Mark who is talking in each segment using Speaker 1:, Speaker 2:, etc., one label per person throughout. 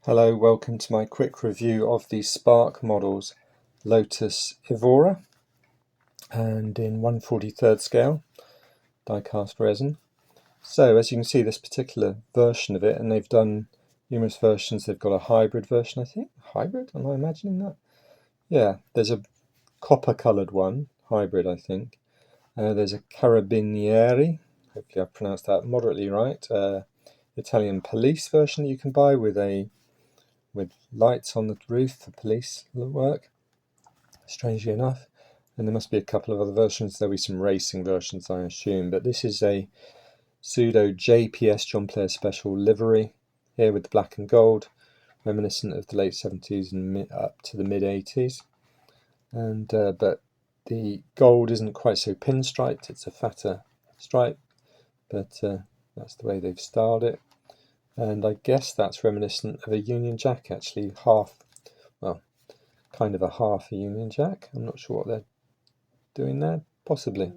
Speaker 1: Hello, welcome to my quick review of the Spark Models Lotus Evora, and in 1/43 scale die-cast resin. So as you can see, this particular version of it, and they've done numerous versions, they've got a hybrid version, I think. Hybrid? Am I imagining that? Yeah, there's a copper coloured one, hybrid I think. There's a Carabinieri, hopefully I've pronounced that moderately right, Italian police version that you can buy with lights on the roof for police work, strangely enough. And there must be a couple of other versions. There'll be some racing versions, I assume, but this is a pseudo JPS John Player Special livery here with the black and gold, reminiscent of the late 70s and up to the mid 80s. And but the gold isn't quite so pinstriped, it's a fatter stripe, but that's the way they've styled it. And I guess that's reminiscent of a Union Jack, actually, kind of a half a Union Jack. I'm not sure what they're doing there. Possibly.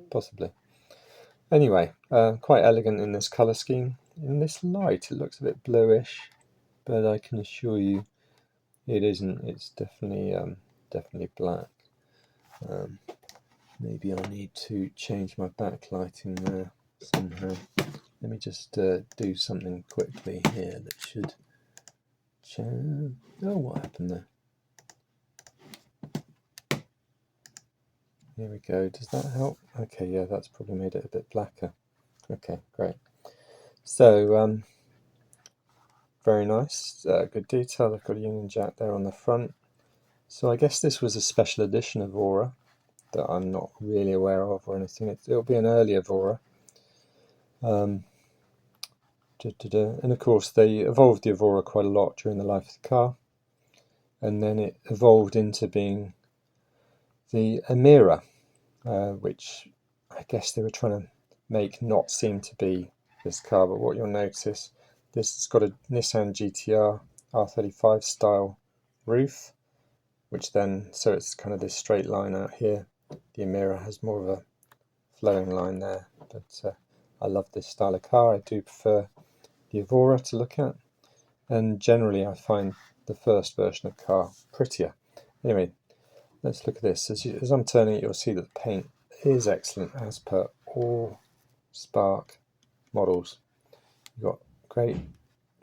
Speaker 1: Anyway, quite elegant in this colour scheme. In this light, it looks a bit bluish, but I can assure you it isn't. It's definitely black. Maybe I need to change my backlighting there somehow. Let me just do something quickly here that should change. Oh, what happened there? Here we go. Does that help? Okay, yeah, that's probably made it a bit blacker. Okay, great. So, very nice. Good detail. I've got a Union Jack there on the front. So I guess this was a special edition of Evora that I'm not really aware of or anything. It'll be an early Evora. And of course, they evolved the Evora quite a lot during the life of the car. And then it evolved into being the Emira, which I guess they were trying to make not seem to be this car. But what you'll notice, this has got a Nissan GTR R35 style roof, which then, so it's kind of this straight line out here. The Emira has more of a flowing line there, but I love this style of car. I do prefer the Evora to look at, and generally I find the first version of the car prettier. Anyway, let's look at this. As I'm turning it, you'll see that the paint is excellent as per all Spark models. You've got great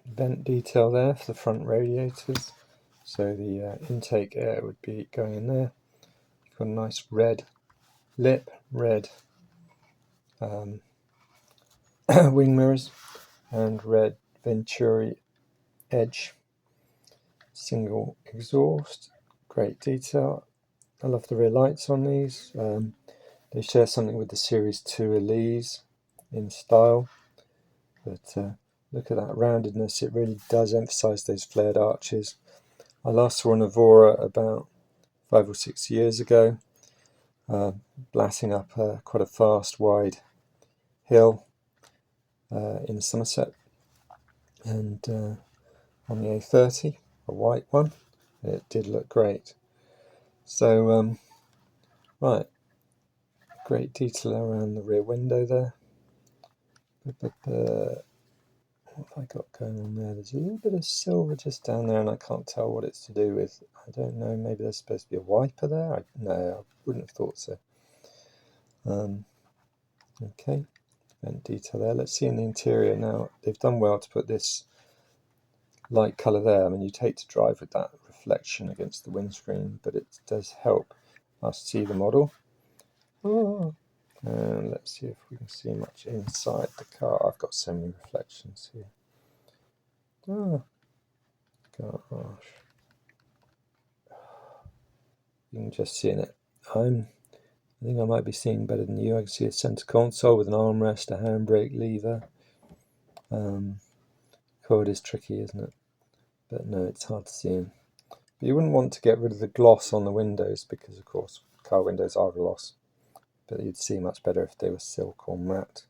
Speaker 1: vent detail there for the front radiators, so the intake air would be going in there. You've got a nice red lip, red wing mirrors, and red Venturi edge. Single exhaust, great detail. I love the rear lights on these. They share something with the Series 2 Elise in style, but look at that roundedness. It really does emphasize those flared arches. I last saw an Evora about 5 or 6 years ago, blasting up quite a fast, wide hill in Somerset, and on the A30, a white one, and it did look great. So, right, great detail around the rear window there. What have I got going on there? There's a little bit of silver just down there, and I can't tell what it's to do with. I don't know, maybe there's supposed to be a wiper there? No, I wouldn't have thought so. Okay, vent detail there. Let's see in the interior now. They've done well to put this light colour there. I mean, you'd hate to drive with that reflection against the windscreen, but it does help us see the model. Oh. And let's see if we can see much inside the car. I've got so many reflections here. Oh, gosh. You can just see in it. I think I might be seeing better than you. I can see a centre console with an armrest, a handbrake lever. It is tricky, isn't it? But no, it's hard to see in. But you wouldn't want to get rid of the gloss on the windows because, of course, car windows are gloss. But you'd see much better if they were silk or matte.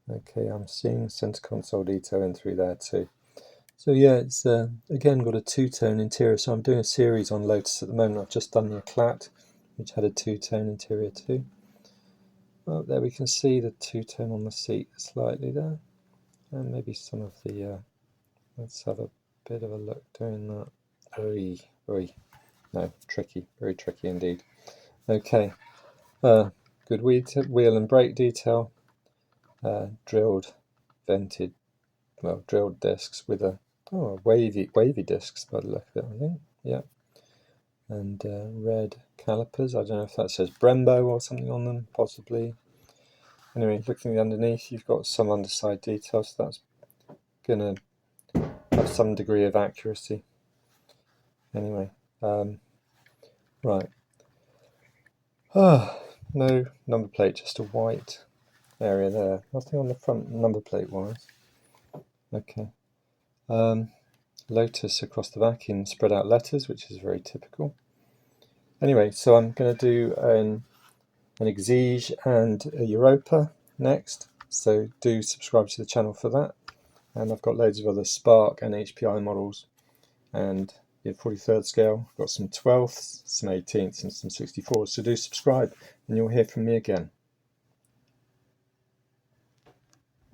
Speaker 1: Okay, I'm seeing centre console detail in through there too. So yeah, it's again got a two-tone interior. So I'm doing a series on Lotus at the moment. I've just done the Eclat, which had a two-tone interior too. Well, there we can see the two-tone on the seat slightly there, and maybe some of the. Let's have a bit of a look doing that. Oy, oy. No, tricky, very tricky indeed. Okay, good wheel and brake detail, drilled, vented, well, drilled discs with a wavy discs by the look of it, I think. Yeah, and red calipers. I don't know if that says Brembo or something on them, possibly. Anyway, looking underneath, you've got some underside detail, so that's gonna have some degree of accuracy. Anyway, right. No number plate, just a white area there. Nothing on the front number plate wise. Okay. Lotus across the back in spread out letters, which is very typical. Anyway, so I'm going to do an Exige and a Europa next. So do subscribe to the channel for that. And I've got loads of other Spark and HPI models. And in 43rd scale, I've got some 12ths, some 18ths and some 64s. So do subscribe and you'll hear from me again.